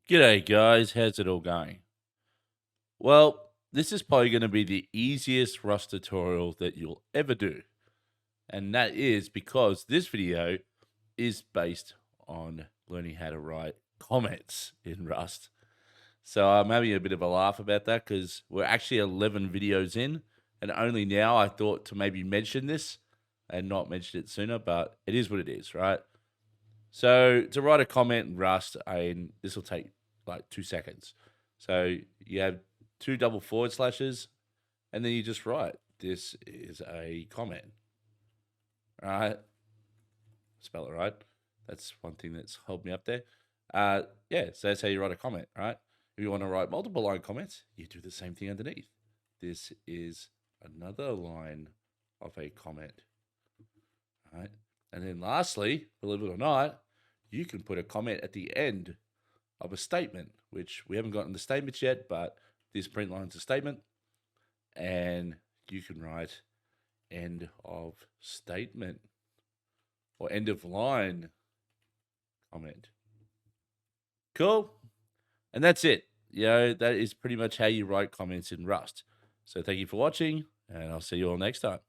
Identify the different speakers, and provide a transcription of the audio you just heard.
Speaker 1: G'day, guys. How's it all going? Well, this is probably going to be the easiest Rust tutorial that you'll ever do. And that is because this video is based on learning how to write comments in Rust. So I'm having a bit of a laugh about that because we're actually 11 videos in. And only now I thought to maybe mention this and not mention it sooner, but it is what it is, right? So to write a comment in Rust, and this will take like 2 seconds. So you have two double forward slashes, and then you just write, "This is a comment." All right, spell it right. That's one thing that's held me up there. Yeah, so that's how you write a comment, right? If you want to write multiple line comments, you do the same thing underneath. This is another line of a comment, right? And then lastly, believe it or not, you can put a comment at the end of a statement, which we haven't gotten the statements yet, but this print line's a statement. And you can write end of statement or end of line comment. Cool. And that's it. That is pretty much how you write comments in Rust. So thank you for watching, and I'll see you all next time.